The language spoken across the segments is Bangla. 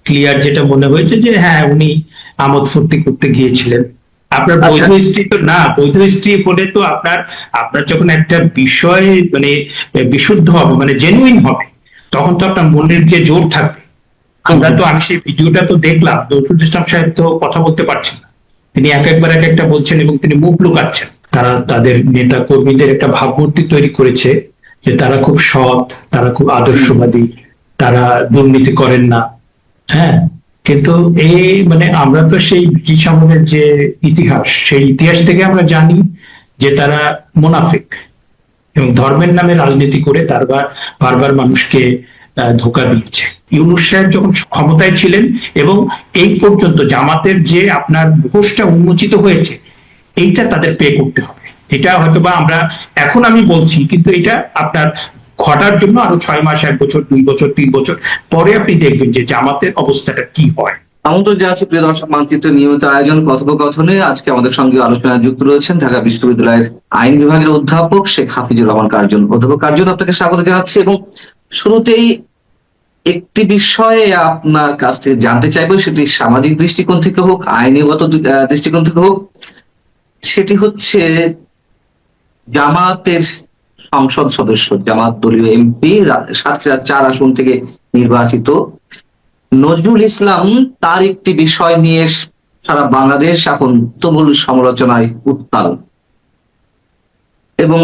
ক্লিয়ার যেটা মনে হয়েছে যে হ্যাঁ উনি আমোদ ফুর্তি করতে গিয়েছিলেন। আপনার আচ্ছা। বৈধ স্ত্রী তো না, বৈধ স্ত্রী হলে তো আপনার আপনার যখন একটা বিষয় মানে বিশুদ্ধ হবে মানে জেনুইন হবে, তখন তো আপনার মনের যে জোর থাকবে। হুম, আমরা হুম। তো আমি সেই ভিডিওটা তো দেখলাম, নজরুল ইসলাম সাহেব তো কথা বলতে পারছেন না, তিনি এক একটা বলছেন এবং তিনি মুখ লুকাচ্ছেন। তারা তাদের নেতা কর্মীদের একটা ভাবমূর্তি তৈরি করেছে যে তারা খুব সৎ, তারা খুব হুম। আদর্শবাদী, তারা দুর্নীতি করেন না। হ্যাঁ, কিন্তু এই মানে আমরা তো সেই ব্রিটিশ আমলের যে ইতিহাস, সেই ইতিহাস থেকে আমরা জানি যে তারা মুনাফিক এবং ধর্মের নামে রাজনীতি করে তারপর বারবার মানুষকে ধোঁকা দিয়েছে। ইউনূস সাহেব যখন ক্ষমতায় ছিলেন এবং এই পর্যন্ত জামাতের যে আপনার মুখোশটা উন্মোচিত হয়েছে, এইটা তাদের পে করতে হবে। এটা হয়তোবা আমরা এখন আমি বলছি, কিন্তু এটা আপনার ঘটার জন্য আরো 6 মাস, 1 বছর, 2 বছর, 3 বছর পরে আপনি দেখবেন যে জামাতের অবস্থাটা কি হয়। আমন্ত্রণ জানাচ্ছি প্রিয় দর্শক, মানচিত্রের নিয়মিত আয়োজন কথোপকথনে আজকে আমাদের সঙ্গে আলোচনায় যুক্ত রয়েছেন ঢাকা বিশ্ববিদ্যালয়ের আইন বিভাগের অধ্যাপক শেখ হাফিজুর রহমান কার্জন। অধ্যাপক কার্জন, আপনাকে স্বাগত জানাচ্ছি এবং শুরুতেই একটি বিষয়ে আপনার কাছ থেকে জানতে চাইবো, সেটি সামাজিক দৃষ্টিকোণ থেকে হোক, আইনগত দৃষ্টিকোণ থেকে হোক। সেটি হচ্ছে জামাতের সংসদ সদস্য, জামাত দলীয় এমপি, সাতক্ষীরা 4 আসন থেকে নির্বাচিত নজরুল ইসলাম, তার একটি বিষয় নিয়ে সারা বাংলাদেশ এখন তুমুল সমালোচনায় উত্তাল এবং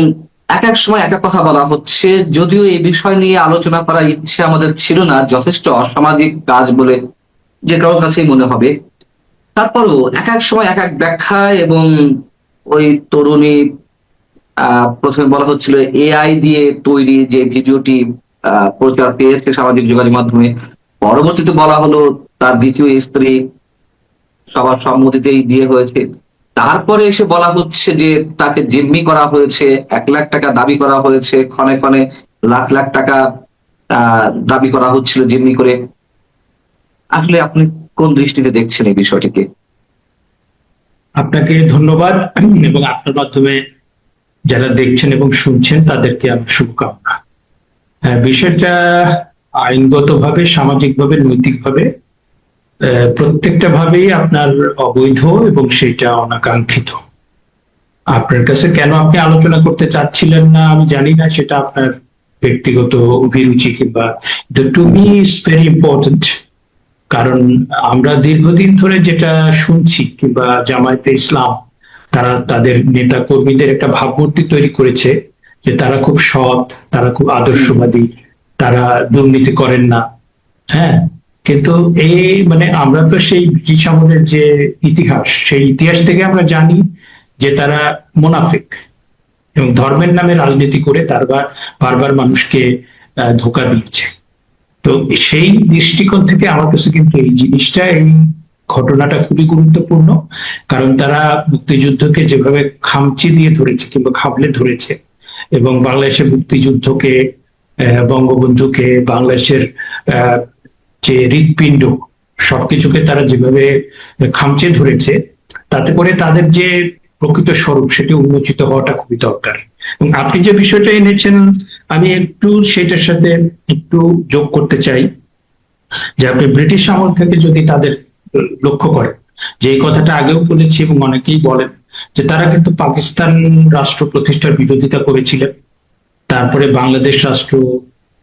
এক এক সময় এক এক কথা বলা হচ্ছে। যদিও এই বিষয় নিয়ে আলোচনা করার ইচ্ছে আমাদের ছিল না, যথেষ্ট অসামাজিক কাজ বলে যে কারোর কাছেই মনে হবে, তারপরও এক এক সময় এক এক ব্যাখ্যা। এবং ওই তরুণী, প্রথমে বলা হচ্ছিল এআই দিয়ে তৈরি যে ভিডিওটি প্রচার পেয়েছে সামাজিক যোগাযোগ মাধ্যমে, পরবর্তীতে বলা হলো তার দ্বিতীয় স্ত্রী, সবার সম্মতিতেই বিয়ে হয়েছে। তারপরে এসে বলা হচ্ছে যে তাকে জিম্মি করা হয়েছে, 1 লাখ টাকা দাবি করা হয়েছে, ক্ষণে ক্ষণে লাখ লাখ টাকা দাবি করা হচ্ছিল জিম্মি করে। আসলে আপনি কোন দৃষ্টিতে দেখছেন এই বিষয়টিকে? আপনাকে ধন্যবাদ এবং আপনার মাধ্যমে যারা দেখছেন এবং শুনছেন তাদেরকে আমার শুভকামনা। বিষয়টা আইনগতভাবে, সামাজিকভাবে, নৈতিকভাবে প্রত্যেকটা ভাবেই আপনার অবৈধ এবং সেটা অনাকাঙ্ক্ষিত। আপনার কাছে কেন আপনি আলোচনা করতে চাচ্ছিলেন না আমি জানি না, সেটা আপনার ব্যক্তিগত অভিরুচি কিংবা to me is very important. কারণ আমরা দীর্ঘদিন ধরে যেটা শুনছি, কিংবা জামায়াতে ইসলাম তারা তাদের নেতা কর্মীদের একটা ভাবমূর্তি তৈরি করেছে যে তারা খুব সৎ, তারা খুব আদর্শবাদী, তারা দুর্নীতি করেন না। হ্যাঁ, কিন্তু এই মানে আমরা তো সেই ব্রিটিশ আমলের যে ইতিহাস, সেই ইতিহাস থেকে আমরা জানি যে তারা মুনাফিক এবং ধর্মের নামে রাজনীতি করে তারপর বারবার মানুষকে ধোঁকা দিয়েছে। তো সেই দৃষ্টিকোণ থেকে আমার কাছে কিন্তু এই জিনিসটা, এই ঘটনাটা খুবই গুরুত্বপূর্ণ। কারণ তারা মুক্তিযুদ্ধকে যেভাবে খামচি দিয়ে ধরেছে কিংবা খাবলে ধরেছে, এবং বাংলাদেশের মুক্তিযুদ্ধকে, বঙ্গবন্ধুকে, বাংলাদেশের আহ, যে হৃৎপিণ্ড, সবকিছুকে তারা যেভাবে খামচে ধরেছে, তাতে করে তাদের যে প্রকৃত স্বরূপ সেটি উন্মোচিত হওয়াটা খুবই দরকার। এবং আপনি যে বিষয়টা এনেছেন, আমি একটু সেটার সাথে একটু যোগ করতে চাই যে আপনি ব্রিটিশ আমল থেকে যদি তাদের লক্ষ্য করেন, যে এই কথাটা আগেও বলেছি এবং অনেকেই বলেন যে তারা কিন্তু পাকিস্তান রাষ্ট্র প্রতিষ্ঠার বিরোধিতা করেছিলেন। তারপরে বাংলাদেশ রাষ্ট্র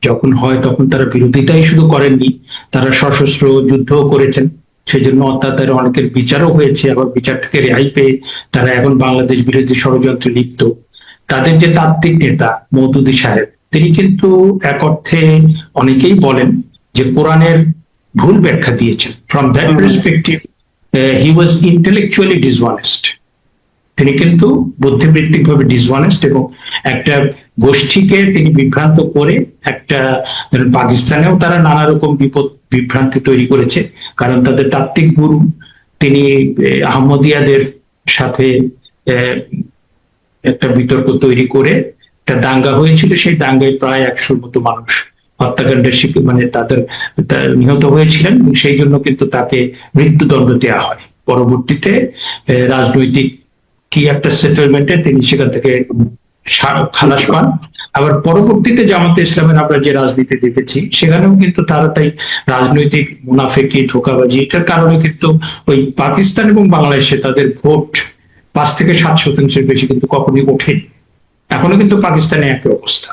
যখন হয় তখন তারা বিরোধিতাই শুধু করেননি, তারা সশস্ত্র যুদ্ধও করেছেন। সেই জন্য তাদের অনেকের বিচারও হয়েছে, আবার বিচার থেকে রেহাই পেয়ে তারা এখন বাংলাদেশ বিরোধী ষড়যন্ত্রে লিপ্ত। তাদের যে তাত্ত্বিক নেতা মওদুদী সাহেব, তিনি কিন্তু এক অর্থে অনেকেই বলেন যে কোরআনের ভুল ব্যাখ্যা দিয়েছেন। From that perspective he was intellectually dishonest. তিনি কিন্তু বুদ্ধিবৃত্তিক ভাবে ডিসঅনেস্ট এবং একটা গোষ্ঠীকে তিনি বিভ্রান্ত করে একটা, পাকিস্তানেও তারা নানা রকম বিভ্রান্তি তৈরি করেছে। কারণ তাদের তাত্ত্বিক গুরু তিনি আহমদিয়াদের সাথে একটা বিতর্ক তৈরি করে একটা দাঙ্গা হয়েছিল, সেই দাঙ্গায় প্রায় 100-র মতো মানুষ হত্যাকাণ্ডের শিকার মানে তাদের নিহত হয়েছিলেন, এবং সেই জন্য কিন্তু তাকে মৃত্যুদণ্ড দেওয়া হয়। পরবর্তীতে রাজনৈতিক কি একটা সেটেলমেন্টে তিনি সেখান থেকে খালাস পান। আবার পরবর্তীতে জামাতে ইসলামের আমরা যে রাজনীতি দেখেছি সেখানেও কিন্তু তারা তাই রাজনৈতিক মুনাফেকি ধোঁকাবাজি এটার কারণে কিন্তু ওই পাকিস্তান এবং বাংলাদেশে তাদের ভোট 5 থেকে 7 শতাংশের বেশি কিন্তু কখনই ওঠেনি। এখনো কিন্তু পাকিস্তানে একই অবস্থা।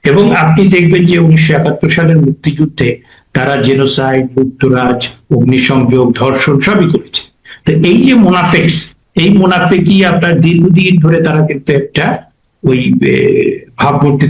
এবং আপনি দেখবেন যে 1971 সালের মুক্তিযুদ্ধে তারা জেনোসাইড, লুটতরাজ, অগ্নিসংযোগ, ধর্ষণ সবই করেছে। তো এই যে মুনাফেক, এই মুনাফেকি আপনার দীর্ঘদিন ধরে তারা কিন্তু একটা ওই ভাবমূর্তি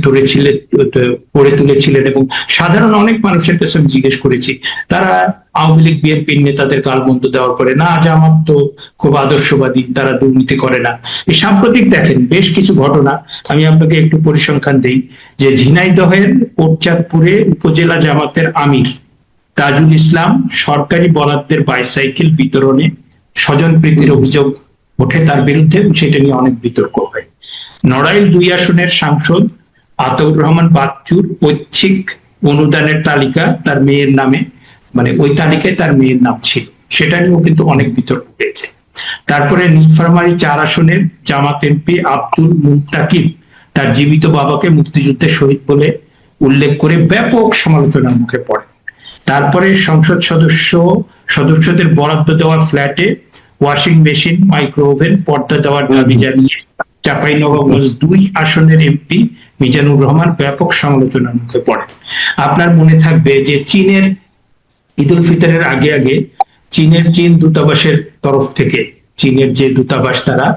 গড়ে তুলেছিলেন। এবং সাধারণ অনেক মানুষের কাছে আমি জিজ্ঞেস করেছি, তারা আওয়ামী লীগ বিএনপি নেতাদের গালমন্দ দেওয়ার পরে, না জামাত তো খুব আদর্শবাদী, তারা দুর্নীতি করে না। এই সাম্প্রতিক দেখেন বেশ কিছু ঘটনা, আমি আপনাকে একটু পরিসংখ্যান দেই যে ঝিনাইদহের কোটচাঁদপুরে উপজেলা জামাতের আমির তাজুল ইসলাম সরকারি বরাদ্দের বাইসাইকেল বিতরণে স্বজনপ্রীতির অভিযোগ ওঠে তার বিরুদ্ধে, সেটা নিয়ে অনেক বিতর্ক হয়। নড়াইল 2 আসনের সাংসদ আতাউর রহমান বাচ্চুর ঐচ্ছিক অনুদানের তালিকা তার মেয়ের নামে, মানে ওই তালিকায় তার মেয়ের নাম ছিল, সেটা নিয়েও কিন্তু অনেক বিতর্ক হয়েছে। তারপরে নীলফামারী 4 আসনের জামাত এমপি আব্দুল মুত্তাকিব তার জীবিত বাবাকে মুক্তিযুদ্ধে শহীদ বলে উল্লেখ করে ব্যাপক সমালোচনার মুখে পড়ে। তারপরে সংসদ সদস্যদের বরাদ্দ দেওয়া ফ্ল্যাটে ওয়াশিং মেশিন, মাইক্রো ওভেন, পর্দা দেওয়ার দাবি জানিয়ে চাঁপাইনবাবগঞ্জ 2 আসনের এমপি মিজানুর রহমান ব্যাপক সমালোচনার মুখে পড়েন। আপনার মনে থাকবে যে চীনের ঈদ উল ফিতরের আগে আগে চীন দূতাবাসের তরফ থেকে, চীনের যে দূতাবাস, তারা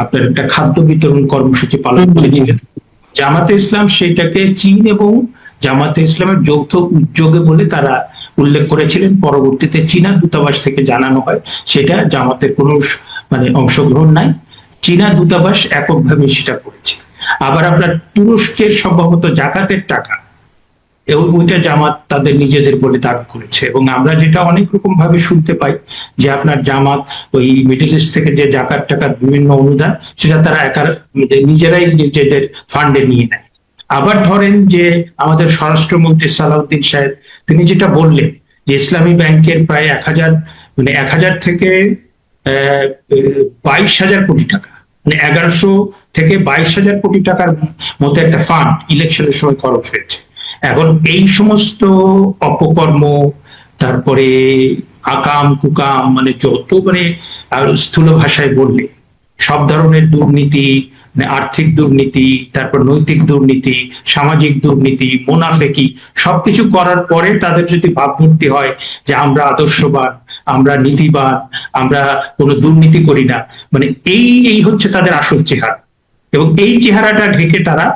আপনার একটা খাদ্য বিতরণ কর্মসূচি পালন করেছিলেন। জামাতে ইসলাম সেটাকে চীন এবং জামাতে ইসলামের যৌথ উদ্যোগে বলে তারা উল্লেখ করেছিলেন। পরবর্তীতে চীনা দূতাবাস থেকে জানানো হয় সেটা জামাতের কোনো অংশগ্রহণ নাই, চীনা দূতাবাস এককভাবে সেটা করেছে। আবার আপনার তুরস্কের সম্ভবত জাকাতের টাকা, ওইটা জামাত তাদের নিজেদের বলে দাবি করেছে। এবং আমরা যেটা অনেক রকম ভাবে শুনতে পাই যে আপনার জামাত ওই মিডল ইস্ট থেকে যে জাকাত টাকার বিভিন্ন অনুদান, সেটা তারা নিজেরাই নিজেদের ফান্ডে নিয়ে নেয়। আবার ধরেন যে আমাদের স্বরাষ্ট্রমন্ত্রী সালাউদ্দিন সাহেব, তিনি যেটা বললেন যে ইসলামী ব্যাংকের প্রায় 1000 থেকে 22,000 কোটি টাকা, 1100 থেকে 22,000 কোটি টাকার মতো একটা ফান্ড ইলেকশনের সময় খরচ হয়েছে। এখন এই সমস্ত অপকর্ম, তারপরে আকাম কুকাম, যত স্থূল ভাষায় বললে সব ধরনের দুর্নীতি, আর্থিক দুর্নীতি, তারপর নৈতিক দুর্নীতি, সামাজিক দুর্নীতি, মুনাফেকি, সবকিছু করার পরে তাদের যদি ভাবমূর্তি হয় যে আমরা আদর্শবান, আমরা নীতিবান, আমরা কোনো দুর্নীতি করি না, এই হচ্ছে তাদের আসল চেহারা। এবং এই চেহারাটা ঢেকে তারা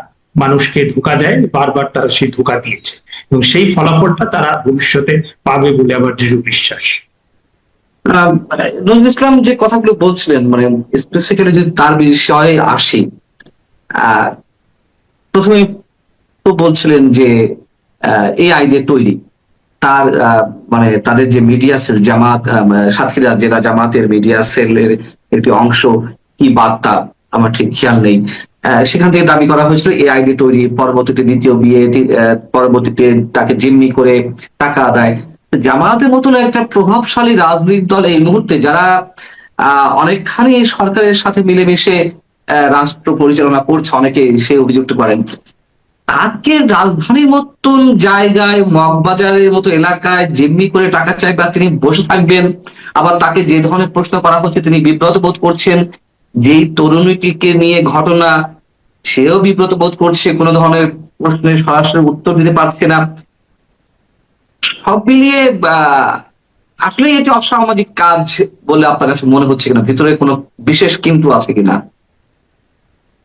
মানুষকে ধোঁকা দেয়, বারবার তারা সেই ধোঁকা দিয়েছে, এবং সেই ফলাফলটা তারা ভবিষ্যতে পাবে বলে আমার দৃঢ় বিশ্বাস। নজরুল ইসলাম যে কথাগুলো বলছিলেন, স্পেসিফিক্যালি যদি তার বিষয়ে আসি, প্রথমে তো বলছিলেন যে এই আইডিয়া তৈরি তার তাদের যে মিডিয়া সেল, জামাত সাথীরা জেলা জামাতের মিডিয়া সেলের একটি অংশ, কি বার্তা আমার ঠিক খেয়াল নেই, সেখান থেকে দাবি করা হয়েছিল এই আইডি তৈরি, পরবর্তীতে দ্বিতীয় বিয়ে, পরবর্তীতে তাকে জিম্মি করে টাকা আদায়। জামায়াতের মতন একটা প্রভাবশালী রাজনৈতিক দল এই মুহূর্তে, যারা অনেকখানি সরকারের সাথে মিলেমিশে রাষ্ট্র পরিচালনা করছে, অনেকে সে অভিযুক্ত করেন, তাকে রাজধানীর মতন জায়গায়, মগবাজারের মতো এলাকায় জিম্মি করে টাকা চাইবে আর তিনি বসে থাকবেন। আবার তাকে যে ধরনের প্রশ্ন করা হচ্ছে তিনি বিব্রত বোধ করছেন, যেই তরুণীটিকে নিয়ে ঘটনা সেও বিব্রত বোধ করছে, কোনো ধরনের প্রশ্নের সরাসরি উত্তর দিতে পারছে না। সব মিলিয়ে আসলে এটি অসামাজিক কাজ বলে আপনার কাছে মনে হচ্ছে কিনা? ভিতরে কোনো বিশেষ কিন্তু আছে কিনা?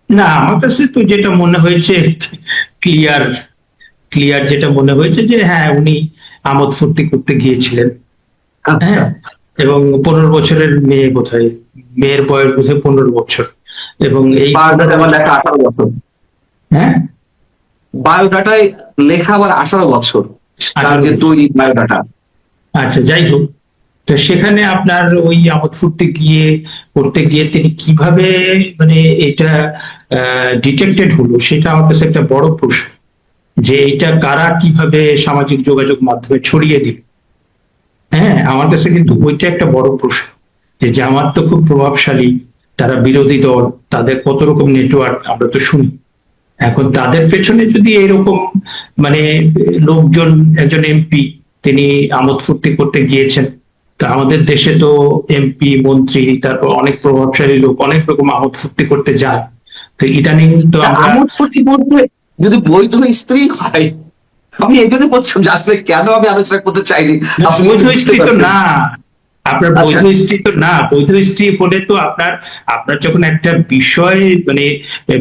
না, আমার কাছে তো যেটা মনে হয়েছে ক্লিয়ার যেটা মনে হয়েছে যে হ্যাঁ, উনি আমোদ ফুর্তি করতে গিয়েছিলেন। হ্যাঁ, এবং 15 বছরের মেয়ে, বোধহয় মেয়ের বয়স বোধহয় 15 বছর, এবং এই লেখা 18 বছর। হ্যাঁ, বায়োডাটায় লেখা আবার 18 বছর, তার যে তৈরি বায়োডাটা। আচ্ছা, যাই হোক, তো সেখানে আপনার ওই আমোদ ফুর্তি করতে গিয়ে তিনি কিভাবে এটা ডিটেক্টেড হলো, সেটা আমার কাছে একটা বড় প্রশ্ন, যে এটা কারা কিভাবে সামাজিক যোগাযোগ মাধ্যমে ছড়িয়ে দিল। হ্যাঁ, আমার কাছে কিন্তু ওইটা একটা বড় প্রশ্ন, যে জামাত তো খুব প্রভাবশালী, তারা বিরোধী দল, তাদের কত রকম নেটওয়ার্ক আমরা তো শুনি। এখন তাদের পেছনে যদি এরকম মানে লোকজন, একজন এমপি তিনি আমোদ ফুর্তি করতে গিয়েছেন, তো আমাদের দেশে তো এমপি মন্ত্রী তারপর অনেক প্রভাবশালী লোক অনেক রকম আমোদ ফুর্তি করতে যায়। তো ইদানিং তো তা আমরা আমোদ ফুর্তি বলতে যদি বৈধ স্ত্রী হয়, আমি এই জন্য বলছিলাম যে আসলে কেন আমি আলোচনা করতে চাইনি, আপনি বৈধ বুঝতে স্ত্রী তো পারছেন। না, আপনার আচ্ছা। বৈধ স্ত্রী তো না। বৈধ স্ত্রী হলে তো আপনার আপনার যখন একটা বিষয় মানে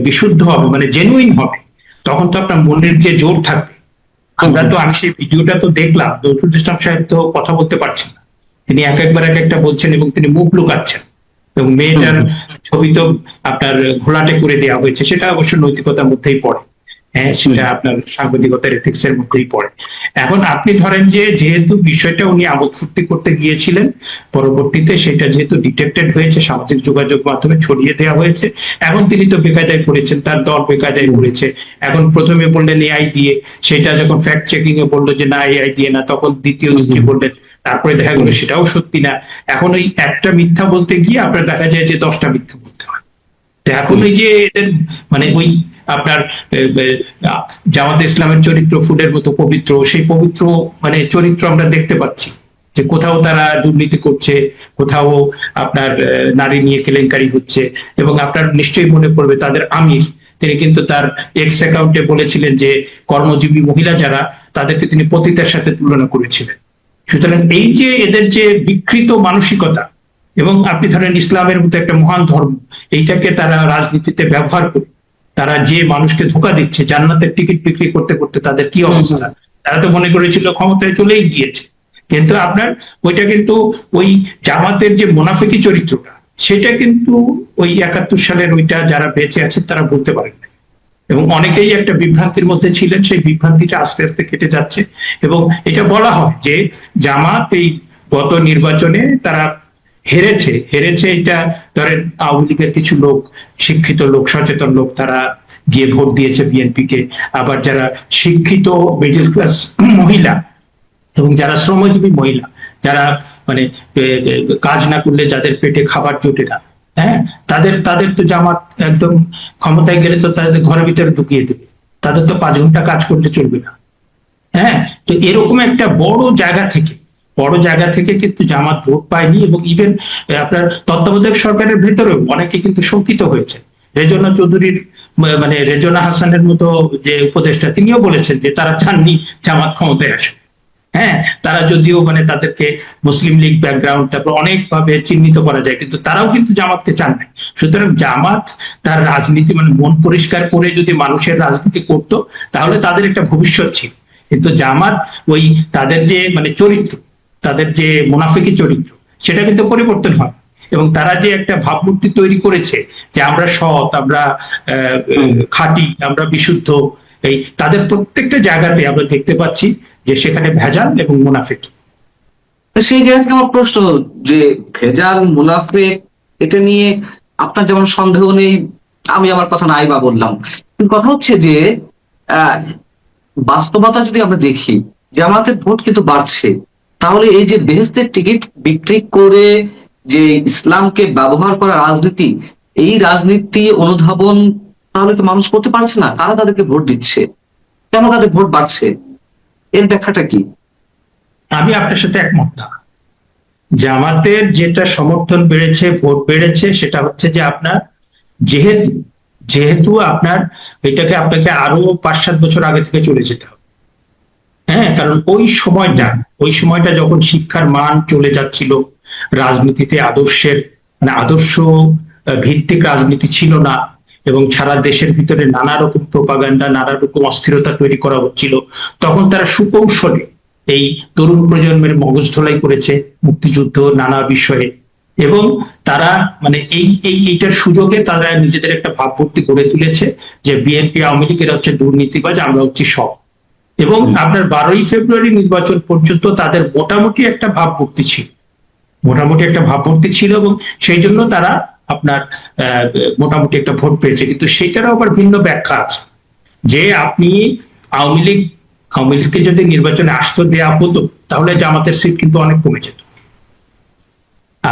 বিশুদ্ধ হবে মানে জেনুইন হবে, তখন তো আপনার মনের যে জোর থাকবে। হুম, আমরা হুম, তো আমি সেই ভিডিওটা তো দেখলাম, নজরুল ইসলাম সাহেব তো কথা বলতে পারছেন না, তিনি এক একবার এক একটা বলছেন এবং তিনি মুখ লুকাচ্ছেন, এবং হুম, মেয়েটার হুম, ছবি তো আপনার ঘোলাটে করে দেওয়া হয়েছে, সেটা অবশ্য নৈতিকতার মধ্যেই পড়ে। হ্যাঁ, হুম, সেটা আপনার সাংবাদিকতার এথিক্স এর মধ্যেই পড়ে। এখন আপনি ধরেন যে যেহেতু বিষয়টা উনি আমোদ ফুর্তি করতে গিয়েছিলেন, পরবর্তীতে সেটা যেহেতু ডিটেক্টেড হয়েছে, সামাজিক যোগাযোগ মাধ্যমে ছড়িয়ে দেওয়া হয়েছে, এখন তিনি তো বেকায়দায় পড়েছেন, তার দল বেকায়দায় হুম, পড়েছে। এখন প্রথমে বললেন এআই দিয়ে, সেটা যখন ফ্যাক্ট চেকিং এ বললো যে না এআই দিয়ে না, তখন দ্বিতীয় হুম, স্ত্রী হুম, বললেন, তারপরে দেখা গেল হুম, সেটাও সত্যি না। এখন ওই একটা মিথ্যা বলতে গিয়ে আপনার দেখা যায় যে 10টা মিথ্যা বলতে হয়। তো এখন হুম, ওই যে এদের মানে ওই আপনার জামাত ইসলামের চরিত্র ফুলের মতো পবিত্র, সেই পবিত্র মানে চরিত্র আমরা দেখতে পাচ্ছি যে কোথাও তারা দুর্নীতি করছে, কোথাও আপনার নারী নিয়ে কেলেঙ্কারি হচ্ছে। এবং আপনার নিশ্চয়ই মনে পড়বে তাদের আমির, তিনি কিন্তু তার এক্স অ্যাকাউন্টে বলেছিলেন যে কর্মজীবী মহিলা যারা, তাদেরকে তিনি পতিতার সাথে তুলনা করেছিলেন। সুতরাং এই যে এদের যে বিকৃত মানসিকতা, এবং আপনি ধরেন ইসলামের মতো একটা মহান ধর্ম, এইটাকে তারা রাজনীতিতে ব্যবহার করে তারা যে মানুষকে ধোঁকা দিচ্ছে, জান্নাতের টিকিট বিক্রি করতে করতে তাদের কি হুম, অবস্থা। হুম, তারা তো মনে করেছিল ক্ষমতায় চলেই গিয়েছে, কিন্তু আপনার ওইটা কিন্তু ওই জামাতের যে মুনাফিকি চরিত্রটা, সেটা কিন্তু ওই 71 সালের ওইটা যারা বেঁচে আছে তারা বলতে পারেন না। এবং অনেকেই একটা বিভ্রান্তির মধ্যে ছিলেন, সেই বিভ্রান্তিটা আস্তে আস্তে কেটে যাচ্ছে। এবং এটা বলা হয় যে জামাত এই গত নির্বাচনে তারা হেরেছে হেরেছে এটা ধরেন আওয়ামী লীগের কিছু লোক, শিক্ষিত লোক, সচেতন লোক, তারা গিয়ে ভোট দিয়েছে বিএনপি কে। আবার যারা শিক্ষিত মিডল ক্লাস মহিলা এবং যারা শ্রমজীবী মহিলা, যারা মানে কাজ না করলে যাদের পেটে খাবার জোটে না, হ্যাঁ, তাদের তাদের তো জামাত একদম ক্ষমতায় গেলে তো তাদের ঘরের ভিতরে ঢুকিয়ে দেবে, তাদের তো 5 ঘন্টা কাজ করলে চলবে না। হ্যাঁ, তো এরকম একটা বড় জায়গা থেকে কিন্তু জামাত ভোট পায়নি। এবং ইভেন আপনার তত্ত্বাবধায়ক সরকারের ভেতরেও অনেকে কিন্তু শঙ্কিত হয়েছে। রেজনা চৌধুরীর মানে রেজনা হাসানের মতো যে উপদেষ্টা, তিনিও বলেছেন যে তারা চাননি জামাত ক্ষমতায় আসে। হ্যাঁ, তারা যদিও মানে তাদেরকে মুসলিম লীগ ব্যাকগ্রাউন্ড তারপর অনেকভাবে চিহ্নিত করা যায়, কিন্তু তারাও কিন্তু জামাতকে চান নাই। সুতরাং জামাত তার রাজনীতি মানে মন পরিষ্কার করে যদি মানুষের রাজনীতি করত, তাহলে তাদের একটা ভবিষ্যৎ ছিল। কিন্তু জামাত ওই তাদের যে মানে চরিত্র, তাদের যে মুনাফিকি চরিত্র, সেটা কিন্তু পরিবর্তন হয়। এবং তারা যে একটা ভাবমূর্তি তৈরি করেছে যে আমরা সৎ, আমরা হুম। খাঁটি, আমরা বিশুদ্ধ, এই তাদের প্রত্যেকটা জায়গাতে আমরা দেখতে পাচ্ছি যে সেখানে ভেজাল এবং মুনাফিকি। সেই জায়গা থেকে আমার প্রশ্ন যে ভেজাল মুনাফেক এটা নিয়ে আপনার যেমন সন্দেহ নেই, আমি আমার কথা নাই বা বললাম, কিন্তু কথা হচ্ছে যে আহ, বাস্তবতা যদি আমরা দেখি যে আমাদের ভোট কিন্তু বাড়ছে, তাহলে এই যে বেহেশতের টিকিট বিক্রি করে যে ইসলামকে ব্যবহার করা রাজনীতি, এই রাজনীতি অনুধাবন তাহলে তো মানুষ করতে পারছে না, কারা তাদেরকে ভোট দিচ্ছে, কেন তাদের ভোট বাড়ছে, এর ব্যাখ্যাটা কি? আমি আপনার সাথে একমত না। জামাতের যেটা সমর্থন বেড়েছে, ভোট বেড়েছে, সেটা হচ্ছে যে আপনার যেহেতু যেহেতু আপনার এটাকে আপনাকে আরো 5-7 বছর আগে থেকে চলে যেতে হবে। হ্যাঁ, কারণ ওই সময়টা যখন শিক্ষার মান চলে যাচ্ছিল, রাজনীতিতে আদর্শের মানে আদর্শ ভিত্তিক রাজনীতি ছিল না, এবং সারা দেশের ভিতরে নানা রকম প্রোপাগান্ডা, নানা রকম অস্থিরতা তৈরি করা হচ্ছিল, তখন তারা সুকৌশলে এই তরুণ প্রজন্মের মগজ ধোলাই করেছে মুক্তিযুদ্ধ নানা বিষয়ে। এবং তারা মানে এইটার সুযোগে তারা নিজেদের একটা ভাবমূর্তি গড়ে তুলেছে যে বিএনপি আওয়ামী লীগ এরা হচ্ছে দুর্নীতিবাজ, আমরা হচ্ছি সৎ। এবং আপনার 12ই ফেব্রুয়ারি নির্বাচন পর্যন্ত তাদের মোটামুটি একটা ভাবমূর্তি ছিল এবং সেই জন্য তারা আপনার মোটামুটি একটা ভোট পেয়েছে। কিন্তু সেটারও আবার ভিন্ন ব্যাখ্যা আছে যে আপনি আওয়ামী লীগ আওয়ামী লীগকে যদি নির্বাচনে আসতে দেওয়া হতো, তাহলে জামাতের সিট কিন্তু অনেক কমে যেত।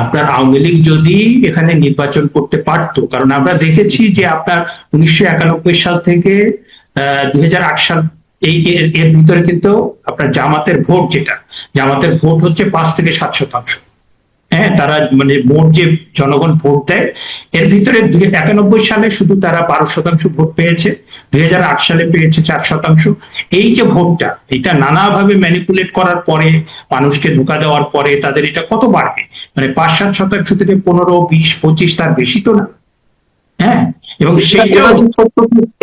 আপনার আওয়ামী লীগ যদি এখানে নির্বাচন করতে পারতো, কারণ আমরা দেখেছি যে আপনার 1991 সাল থেকে 2008 সাল এর ভিতরে কিন্তু আপনার জামাতের ভোট, জামাতের ভোট হচ্ছে 5 থেকে 7%। হ্যাঁ, তারা মানে মোট যে জনগণ ভোট দেয় এর ভিতরে 1991 সালে শুধু তারা 12% ভোট পেয়েছে, 2008 সালে পেয়েছে 4%। এই যে ভোটটা, এটা নানাভাবে ম্যানিপুলেট করার পরে, মানুষকে ধোঁকা দেওয়ার পরে তাদের এটা কত বাড়বে, মানে 5-7% থেকে 15-20-25, তার বেশি তো না। হ্যাঁ, এবং সেইটা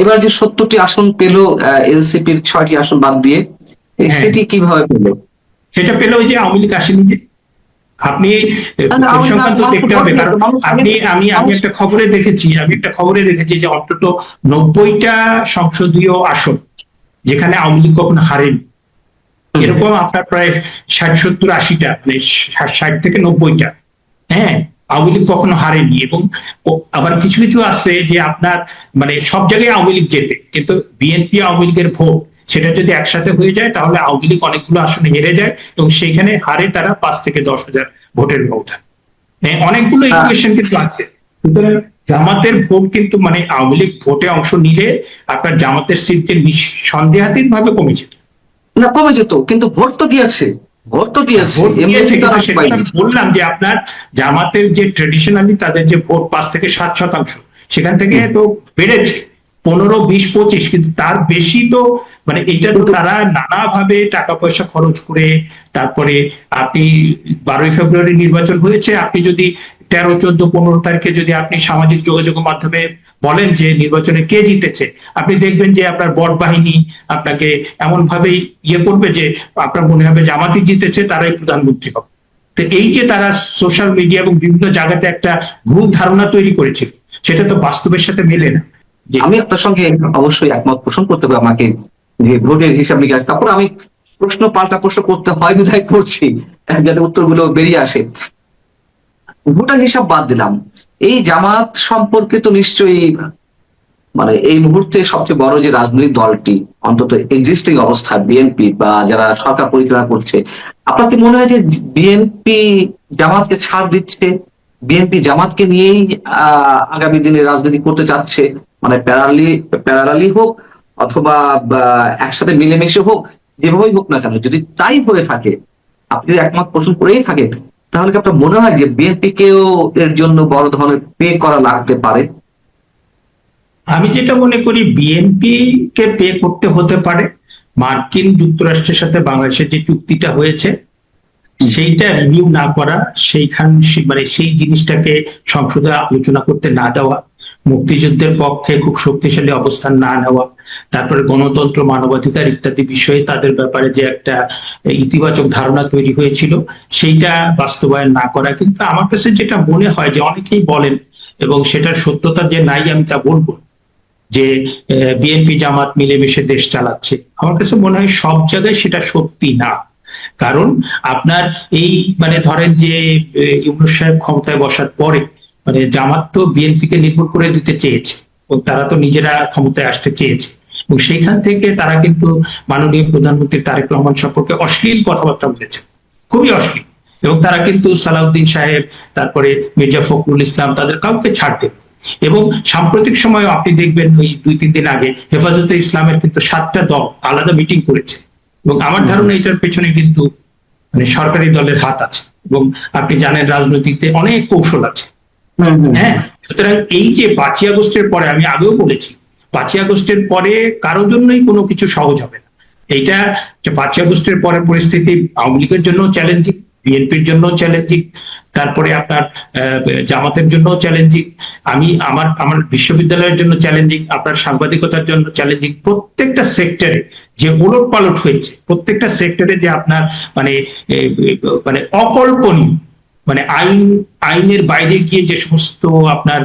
এবার যে 70টি আসন পেল এনসিপির 6টি আসন বাদ দিয়ে, সেটি কিভাবে পেল? সেটা পেল ওই যে আওয়ামী লীগ আসেনি যে। আপনি পরিসংখ্যান তো দেখতে হবে, কারণ আমি একটা খবরে দেখেছি যে অন্তত 90টা সংসদীয় আসন যেখানে আওয়ামী লীগ কখনো হারেনি, এরকম আপনার প্রায় 60-70-80টা, মানে 60 থেকে 90টা, হ্যাঁ, আওয়ামী লীগ কখনো হারেনি। এবং আবার কিছু কিছু আছে যে আপনার মানে সব জায়গায় আওয়ামী লীগ জেতে, কিন্তু বিএনপি আওয়ামী লীগের ভোট সেটা যদি একসাথে হয়ে যায় তাহলে আওয়ামী লীগ অনেকগুলো আসনে হেরে যায়, এবং সেইখানে হারে তারা 5 থেকে 10 হাজার ভোটের ব্যবধান। অনেকগুলো ইকুয়েশন কিন্তু আছে। সুতরাং জামাতের ভোট কিন্তু মানে আওয়ামী লীগ ভোটে অংশ নিলে আপনার জামাতের সিট যে সন্দেহাতীত ভাবে কমে যেত। না, কমে যেত, কিন্তু ভোট তো দিয়েছে। বললাম যে আপনার জামাতের যে ট্রেডিশনালি তাদের যে ভোট 5 থেকে 7%, সেখান থেকে তো বেড়েছে 15-20-25, কিন্তু তার বেশি তো মানে এটা তো তারা নানাভাবে টাকা পয়সা খরচ করে, তারপরে আপনি 12ই ফেব্রুয়ারি নির্বাচন হয়েছে, আপনি যদি 13, 14, 15 তারিখে যদি আপনি সামাজিক যোগাযোগের মাধ্যমে বলেন যে নির্বাচনে কে জিতেছে, আপনি দেখবেন যে আপনার বট বাহিনী আপনাকে এমন ভাবে ইয়ে করবে যে আপনার মনে হবে জামাতই জিতেছে, তারাই প্রধানমন্ত্রী হবে। তো এই যে তারা সোশ্যাল মিডিয়া এবং বিভিন্ন জায়গাতে একটা ভুল ধারণা তৈরি করেছিল, সেটা তো বাস্তবের সাথে মেলে না। আমি আপনার সঙ্গে অবশ্যই একমত পোষণ করতে হবে আমাকে, যে ভোটের হিসাব নিকাশ। তারপর আমি পাল্টা প্রশ্ন করতে হয় বিধায় করছি, যাতে উত্তরগুলো বেরিয়ে আসে। ভোটার হিসাব বাদ দিলাম, এই জামাত সম্পর্কে তো নিশ্চয়ই মানে এই মুহূর্তে সবচেয়ে বড় যে রাজনৈতিক দলটি, অন্তত এক্সিস্টিং অবস্থা বিএনপি বা যারা সরকার পরিচালনা করছে, আপনার কি মনে হয় যে বিএনপি জামাতকে ছাড় দিচ্ছে? বিএনপি জামাতকে নিয়েই আগামী দিনে রাজনীতি করতে চাচ্ছে, মানে প্যারালালি হোক অথবা একসাথে মিলেমিশে হোক, যেভাবেই হোক না কেন, যদি তাই হয়ে থাকে, আপনি একমত পোষণ করেই থাকেন, তাহলে কি আপনার মনে হয় যে বিএনপি কেও এর জন্য বড় ধরনের পে করা লাগতে পারে? আমি যেটা মনে করি, বিএনপি কে পে করতে হতে পারে। মার্কিন যুক্তরাষ্ট্রের সাথে বাংলাদেশের যে চুক্তিটা হয়েছে সেইটা রিভিউ না করা, মানে সেই জিনিসটাকে সংসদে আলোচনা করতে না দেওয়া, মুক্তিযুদ্ধের পক্ষে খুব শক্তিশালী অবস্থান না নেওয়া, তারপরে গণতন্ত্র, মানবাধিকার ইত্যাদি বিষয়ে তাদের ব্যাপারে যে একটা ইতিবাচক ধারণা তৈরি হয়েছিল সেইটা বাস্তবায়ন না করা। কিন্তু আমার কাছে যেটা মনে হয় যে অনেকেই বলেন, এবং সেটার সত্যতা যে নাই আমি তা বলবো, যে বিএনপি জামাত মিলেমিশে দেশ চালাচ্ছে, আমার কাছে মনে হয় সব জায়গায় সেটা সত্যি না। কারণ আপনার এই মানে ধরেন যে ইউনূস সাহেব ক্ষমতায় বসার পরে মানে জামাত তো বিএনপি কে নির্ভর করে দিতে চেয়েছে, এবং তারা তো নিজেরা ক্ষমতায় আসতে চেয়েছে, এবং সেইখান থেকে তারা কিন্তু মাননীয় প্রধানমন্ত্রী তারেক রহমান সম্পর্কে অশ্লীল কথাবার্তা বলেছে, খুবই অশ্লীল। এবং তারা কিন্তু সালাউদ্দিন সাহেব, তারপরে মির্জা ফখরুল ইসলাম, তাদের কাউকে ছাড় দেবে। এবং সাম্প্রতিক সময়ে আপনি দেখবেন ওই 2-3 দিন আগে হেফাজতে ইসলামের কিন্তু 7টা দল আলাদা মিটিং করেছে, এবং আমার ধারণা এটার পেছনে কিন্তু মানে সরকারি দলের হাত আছে, এবং আপনি জানেন রাজনীতিতে অনেক কৌশল আছে। হ্যাঁ, সুতরাং এই যে 5ই আগস্টের পরে, আমি আগেও বলেছি 5ই আগস্টের পরে কারোর জন্যই কোনো কিছু সহজ হবে না। এইটা 5ই আগস্টের পরে পরিস্থিতি আওয়ামী লীগের জন্য চ্যালেঞ্জিং, বিএনপির জন্য চ্যালেঞ্জিং, তারপরে আপনার জামাতের জন্য চ্যালেঞ্জিং, আমার বিশ্ববিদ্যালয়ের জন্য চ্যালেঞ্জিং, আপনার সাংবাদিকতার জন্য চ্যালেঞ্জিং। প্রত্যেকটা সেক্টরে যে ওলট পালট হয়েছে, প্রত্যেকটা সেক্টরে যে আপনার মানে মানে অকল্পনীয়, মানে আইনের বাইরে গিয়ে যে সমস্ত আপনার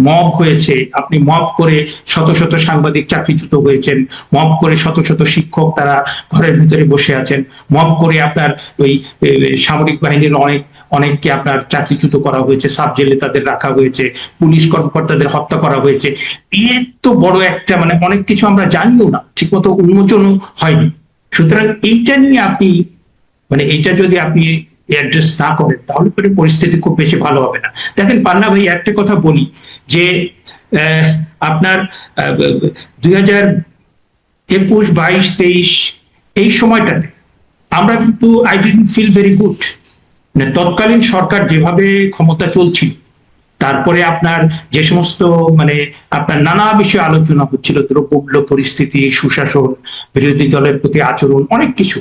মব হয়েছে, আপনি মব করে শত শত সাংবাদিক চাকরিচ্যুত হয়েছেন, মব করে শত শত শিক্ষক তারা ঘরের ভিতরে বসে আছেন, মব করে আপনার ওই সামরিক বাহিনীর অনেককে আপনার চাকরিচ্যুত করা হয়েছে, সাব জেলে তাদের রাখা হয়েছে, পুলিশ কর্মকর্তাদের হত্যা করা হয়েছে। এর তো বড় একটা মানে অনেক কিছু আমরা জানিও না, ঠিকমতো উন্মোচনও হয়নি। সুতরাং এইটা নিয়ে আপনি মানে এইটা যদি আপনি অ্যাড্রেস না করেন তাহলে পরে পরিস্থিতি খুব বেশি ভালো হবে না। দেখেন পান্না ভাই, একটা কথা বলি যে আপনার 2021, 22, 23 এই সময়টাতে আমরা কিন্তু I didn't feel very good. তৎকালীন সরকার যেভাবে ক্ষমতা চলছিল, তারপরে আপনার যে সমস্ত আপনার নানা বিষয়ে আলোচনা হচ্ছিল, দ্রব্যমূল্য পরিস্থিতি, সুশাসন, বিরোধী দলের প্রতি আচরণ, অনেক কিছু,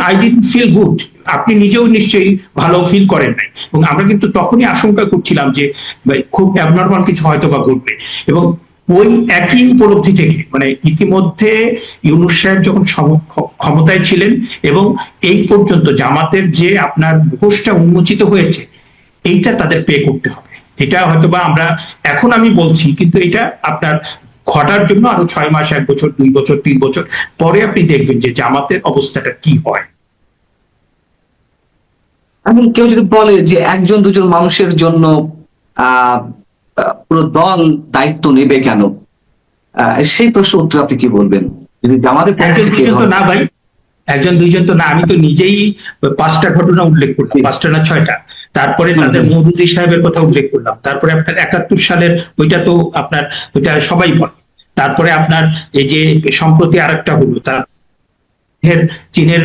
আই ডিডন্ট ফিল গুড। আপনি নিজেও নিশ্চয়ই ভালো ফিল করেন নাই, এবং আমরা কিন্তু তখনই আশঙ্কা করছিলাম যে খুব অ্যাবনর্মাল কিছু হয়তো বা ঘটবে। এবং ওই একই উপলব্ধি থেকে ইতিমধ্যে ইউনূস সাহেব যখন ক্ষমতায় ছিলেন এবং এই পর্যন্ত জামাতের যে আপনার মুখোশটা উন্মোচিত হয়েছে, এইটা তাদের পে করতে হবে। এটা হয়তোবা আমরা এখন আমি বলছি, কিন্তু এটা আপনার ঘটার জন্য আরো 6 মাস, 1 বছর, 2 বছর, 3 বছর পরে আপনি দেখবেন যে জামাতের অবস্থাটা কি হয়। এখন কেউ যদি বলে যে একজন দুজন মানুষের জন্য আহ পুরো দল দায়িত্ব নেবে কেন, সেই প্রশ্ন উত্তর আপনি কি বলবেন? যদি আমাদের একজন দুইজন তো না ভাই, একজন দুইজন তো না। আমি তো নিজেই 5টা ঘটনা উল্লেখ করলাম, 5টা না 6টা। তারপরে তাদের মওদুদী সাহেবের কথা উল্লেখ করলাম। তারপরে আপনার 71 সালের ওইটা তো আপনার, ওইটা সবাই বলে। তারপরে আপনার এই যে সম্প্রতি আরেকটা হলো, তার চীনের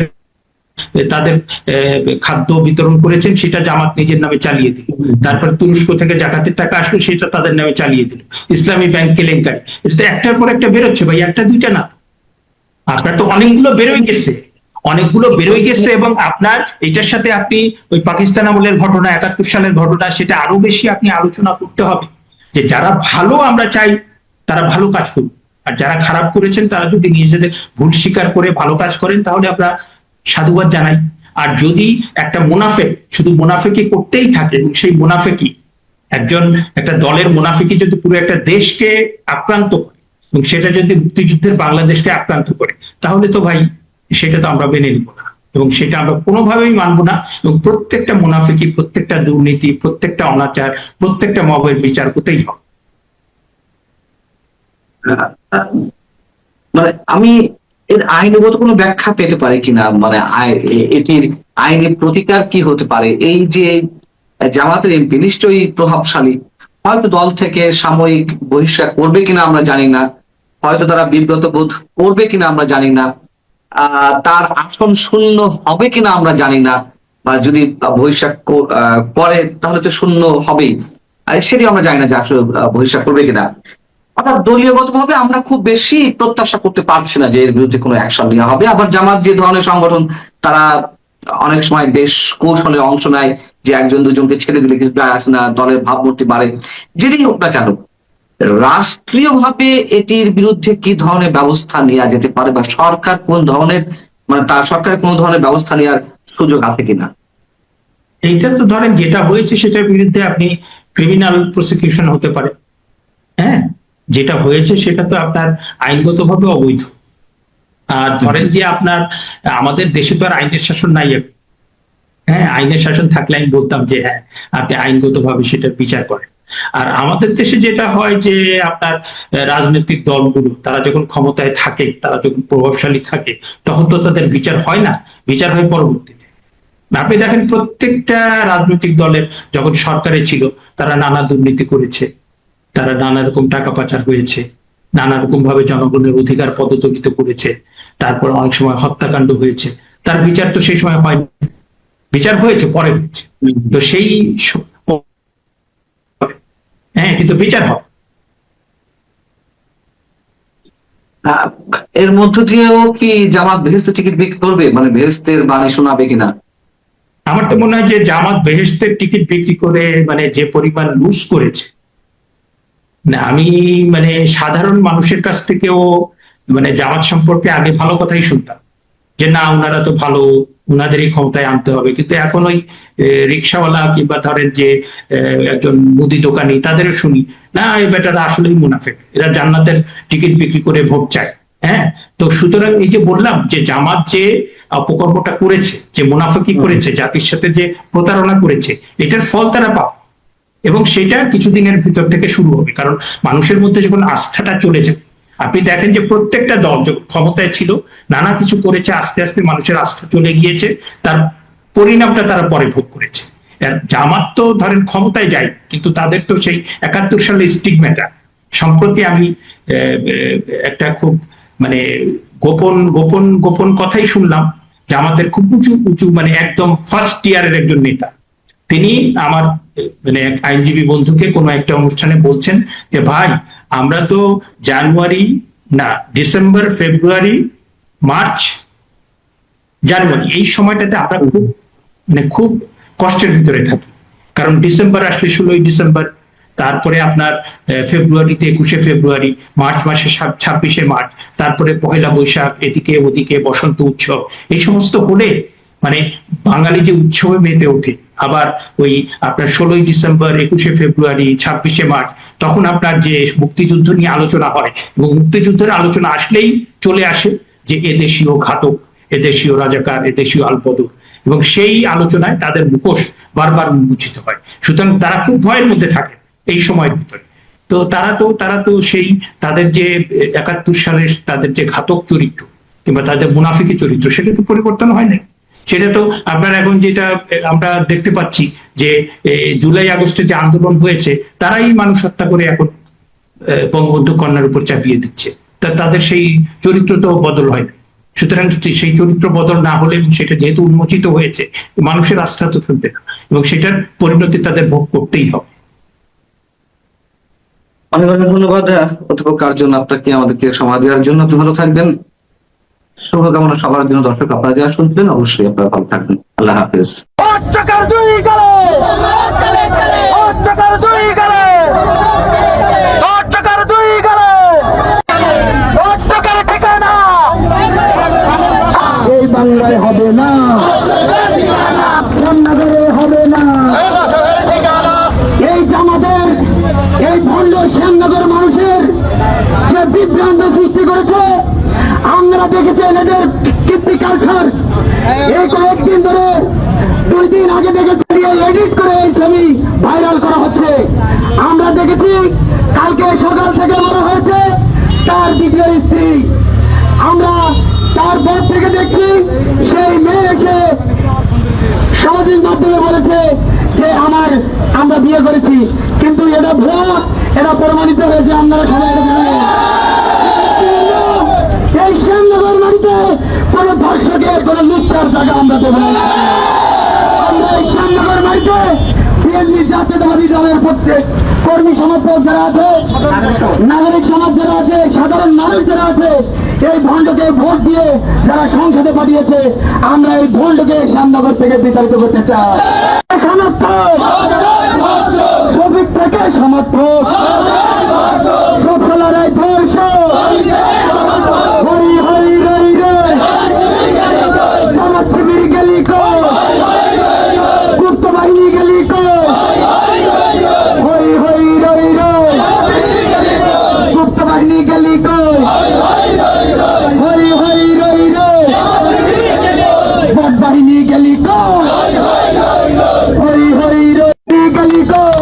তাদের খাদ্য বিতরণ করেছেন, সেটা জামাত নিজের নামে চালিয়ে দিল। তারপর তুরস্ক থেকে জাকাতের টাকা আসলো, সেটা তাদের নামে চালিয়ে দিল। ইসলামী ব্যাংক কেলেঙ্কারি, এটা তো একটার পর একটা বেরোচ্ছে ভাই, একটা দুইটা না, আপনার তো অনেকগুলো বেরোয় গেছে, অনেকগুলো বেরোয় গেছে। এবং আপনার এটার সাথে আপনি ওই পাকিস্তান আমলের ঘটনা, 71 সালের ঘটনা, সেটা আরো বেশি আপনি আলোচনা করতে হবে যে যারা ভালো আমরা চাই তারা ভালো কাজ করুন, আর যারা খারাপ করেছেন তারা যদি নিজেদের ভুল স্বীকার করে ভালো কাজ করেন তাহলে আমরা সাধুবাদ জানাই। আর যদি একটা মুনাফেক শুধু মুনাফেকি করতেই থাকে, এবং সেই মুনাফেকি একটা দলের মুনাফেকি যদি পুরো একটা দেশকে আক্রান্ত করে, এবং সেটা যদি মুক্তিযুদ্ধের বাংলাদেশকে আক্রান্ত করে, তাহলে তো ভাই সেটা তো আমরা মেনে নিব না, এবং সেটা আমরা কোনোভাবেই মানবো না। এবং প্রত্যেকটা মুনাফিকি, প্রত্যেকটা দুর্নীতি, প্রত্যেকটা অনাচার, প্রত্যেকটা মবের বিচার হতেই হবে। আমি এর আইনগত কোনো ব্যাখ্যা পেতে পারি কিনা, এটির আইনি প্রতিকার কি হতে পারে? এই যে জামাতের এমপি নিশ্চয়ই প্রভাবশালী, হয়তো দল থেকে সাময়িক বহিষ্কার করবে কিনা আমরা জানি না, হয়তো তারা বিব্রত বোধ করবে কিনা আমরা জানি না, তার আসন শূন্য হবে কিনা আমরা জানি না, বা যদি বহিষ্কার করে তাহলে তো শূন্য হবেই, সেটি আমরা জানি না যে আসলে বহিষ্কার করবে কিনা। অর্থাৎ দলীয়গতভাবে আমরা খুব বেশি প্রত্যাশা করতে পারছি না যে এর বিরুদ্ধে কোনো অ্যাকশন নেওয়া হবে। আবার জামাত যে ধরনের সংগঠন, তারা অনেক সময় বেশ কৌশলে অংশ নেয় যে একজন দুজনকে ছেড়ে দিলে কিছু যায় আসে না, দলের ভাবমূর্তি বাড়ে। যেটি হোক না কেন, রাষ্ট্রীয়ভাবে এটির বিরুদ্ধে কি ধরনের ব্যবস্থা নেওয়া যেতে পারে, বা সরকার কোন ধরনের তার সরকারের কোন ধরনের ব্যবস্থা নেওয়ার সুযোগ আছে কিনা? এইটা তো ধরেন যেটা হয়েছে সেটার বিরুদ্ধে আপনি ক্রিমিনাল প্রসিকিউশন হতে পারে। হ্যাঁ, যেটা হয়েছে সেটা তো আপনার আইনগতভাবে অবৈধ। আর ধরেন যে আপনার আমাদের দেশে তো আর আইনের শাসন নাই। হ্যাঁ, আইনের শাসন থাকলে আমি বলতাম যে হ্যাঁ, আপনি আইনগতভাবে সেটা বিচার করেন। আর আমাদের দেশে যেটা হয় যে আপনার রাজনৈতিক দলগুলো তারা যখন ক্ষমতায় থাকে, তারা যখন প্রভাবশালী থাকে, তখন তো তাদের বিচার হয় না, বিচার হয় পরবর্তীতে। আপনি দেখেন প্রত্যেকটা রাজনৈতিক দলের যখন সরকারে ছিল, তারা নানা দুর্নীতি করেছে, তারা নানা রকম টাকা পাচার হয়েছে, নানা রকম ভাবে জনগণের অধিকার পদদলিত করেছে, তারপর অনেক সময় হত্যাকাণ্ড হয়েছে। তার বিচার তো সেই সময় হয়নি, বিচার হয়েছে পরে হয়েছে। তো সেই হ্যাঁ, কিন্তু বিচার হয়। এর মধ্য দিয়েও কি জামাত বেহেশতের টিকিট বিক্রি করবে, বেহেশতের বাণী শোনাবে কিনা? আমার তো মনে হয় যে জামাত বেহেশতের টিকিট বিক্রি করে যে পরিমাণ লুজ করেছে, আমি সাধারণ মানুষের কাছ থেকেও জামাত সম্পর্কে আগে ভালো কথাই শুনতাম যে না, ওনারা তো ভালো, ওনাদেরই ক্ষমতায় আনতে হবে। কিন্তু এখন ওই রিক্সাওয়ালা কিংবা ধরেন যে একজন মুদি দোকানি, তাদেরও শুনি না, এই বেটারা আসলেই মুনাফেক, এরা জান্নাতের টিকিট বিক্রি করে ভোট চায়। হ্যাঁ, তো সুতরাং এই যে বললাম যে জামাত যে অপকর্মটা করেছে, যে মুনাফেকি করেছে, জাতির সাথে যে প্রতারণা করেছে, এটার ফল তারা পাবে। এবং সেটা কিছুদিনের ভিতর থেকে শুরু হবে, কারণ মানুষের মধ্যে যখন আস্থাটা চলে যাবে। আপনি দেখেন যে প্রত্যেকটা দল যখন ক্ষমতায় ছিল নানা কিছু করেছে, আস্তে আস্তে মানুষের আস্থা চলে গিয়েছে, তার পরিণামটা তারা পরে ভোগ করেছে। আর জামাত তো ধরেন ক্ষমতায় যায়, কিন্তু তাদের তো সেই 71 সালের স্টিগমাটা। সম্প্রতি আমি একটা খুব মানে গোপন গোপন গোপন কথাই শুনলাম, জামাতের খুব উঁচু উঁচু মানে একদম ফার্স্ট ইয়ারের একজন নেতা, তিনি আমার মানে এক আইনজীবী বন্ধুকে কোনো একটা অনুষ্ঠানে বলছেন যে ভাই, আমরা তো জানুয়ারি না ডিসেম্বর, ফেব্রুয়ারি, মার্চ, জানুয়ারি এই সময়টাতে আমরা খুব মানে খুব কষ্টের ভিতরে থাকি। কারণ ডিসেম্বর আসলে 16ই ডিসেম্বর, তারপরে আপনার ফেব্রুয়ারিতে 21শে ফেব্রুয়ারি, মার্চ মাসে 26শে মার্চ, তারপরে পহেলা বৈশাখ, এদিকে ওদিকে বসন্ত উৎসব, এই সমস্ত হলে মানে বাঙালি যে উৎসবে মেতে ওঠে। আবার ওই আপনার 16ই ডিসেম্বর, 21শে ফেব্রুয়ারি, 26শে মার্চ, তখন আপনার যে মুক্তিযুদ্ধ নিয়ে আলোচনা হয়, এবং মুক্তিযুদ্ধের আলোচনা আসলেই চলে আসে যে এদেশীয় ঘাতক, এদেশীয় রাজাকার, এদেশীয় আলবদর, এবং সেই আলোচনায় তাদের মুখোশ বারবার উন্মোচিত হয়। সুতরাং তারা খুব ভয়ের মধ্যে থাকে এই সময়ের ভিতরে। তো তারা তো সেই তাদের যে 71 সালের তাদের যে ঘাতক চরিত্র কিংবা তাদের মুনাফিকি চরিত্র, সেটা তো পরিবর্তন হয় নাই। সেটা তো আপনার এখন যেটা আমরা দেখতে পাচ্ছি যে জুলাই আগস্টে যে আন্দোলন হয়েছে, তারাই মানুষ হত্যা করে এখন বঙ্গবন্ধু কন্যার উপর চাপিয়ে দিচ্ছে। তাদের সেই চরিত্র তো বদল হয় না। সুতরাং সেই চরিত্র বদল না হলে, সেটা যেহেতু উন্মোচিত হয়েছে, মানুষের আস্থা তো থাকবে না, এবং সেটার পরিণতি তাদের ভোগ করতেই হবে। অনেক অনেক ধন্যবাদ অধ্যাপক কার্জন, আপনাকে আমাদেরকে সময় দেওয়ার জন্য। আপনি ভালো থাকবেন, শুভকামনা সবার জন্য। দর্শক, আপনারা যারা শুনবেন অবশ্যই আপনারা ভালো থাকবেন। আল্লাহ হাফেজ। এই বাংলায় হবে না, রান্নাঘরে হবে না। এই জামাতের এই ভণ্ড শ্যামনগর মানুষের যে বিভ্রান্ত সৃষ্টি করেছে, আমরা দেখেছি এদের কীর্তি কালচার। এই কয়েকদিন ধরে, 2 দিন আগে দেখেছি এডিট করে এই ছবি ভাইরাল করা হচ্ছে। আমরা দেখেছি কালকে সকাল থেকে বলা হয়েছে তার দ্বিতীয় স্ত্রী। আমরা তারপর থেকে দেখছি সেই মেয়ে এসে সামাজিক মাধ্যমে বলেছে যে আমরা বিয়ে করেছি, কিন্তু এটা ভুয়া, এটা প্রমাণিত হয়েছে। আপনারা সবাই জানেন এই শ্যামনগর বাড়িতে কোন ধর্ষকের কোন লুচ্চার জায়গা আমরা দেব না। আমরা এই শ্যামনগর বাড়িতে বিএনপি জাতীয়তাবাদী দলের প্রত্যেক কর্মী সমর্থক যারা আছে, নাগরিক সমাজ যারা আছে, সাধারণ মানুষ যারা আছে, এই ভণ্ডকে ভোট দিয়ে যারা সংসদে পাঠিয়েছে, আমরা এই ভণ্ডকে শ্যামনগর থেকে বিতাড়িত করতে চাই। সমর্থক শফিক থেকে সমর্থক, সফলার ধর্ষক, হরি হরি রই রই, জামাত শিবির গেলি কই, গুপ্ত বাহিনী গেলি কই, হরি হরি রই রই, গুপ্ত বাহিনী গেলি কই, হরি হরি রই রই, বট বাহিনী গেলি কই, হরি হরি রই গেলি কই।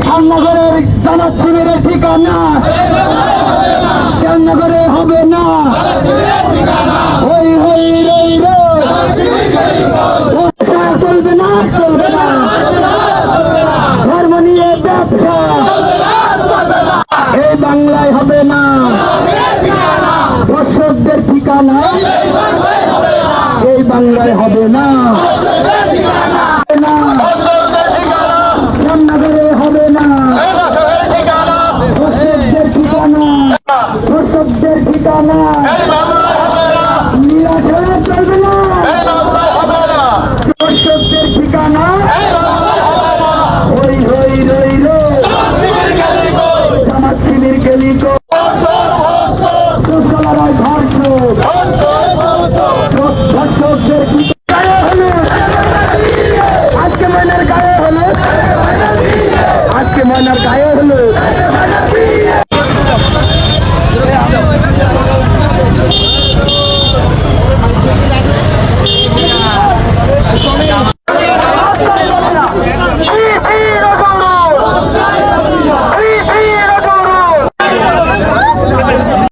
শ্যামনগরের জামাত শিবিরের ঠিকানা শ্যামনগরে হবে না, হই হই রই রই, ব্যবসা চলবে না, চলবে না, ধর্ম নিয়ে ব্যবসা এই বাংলায় হবে না, দর্শকদের ঠিকানা এই বাংলায় হবে না, শ্যামনগরে হবে না, দর্শকদের ঠিকানা, দর্শকদের ঠিকানা নিরাশরা চলবে না, দর্শকদের ঠিকানা হই হই রই রই, জামাত শিবির গেলি কই, সুশলারায় ধর্ষক, ধর্ষকদের গায়ে হলো, আজকে ময়নার গায়ে হলো, আজকে ময়নার গায়ে হলো।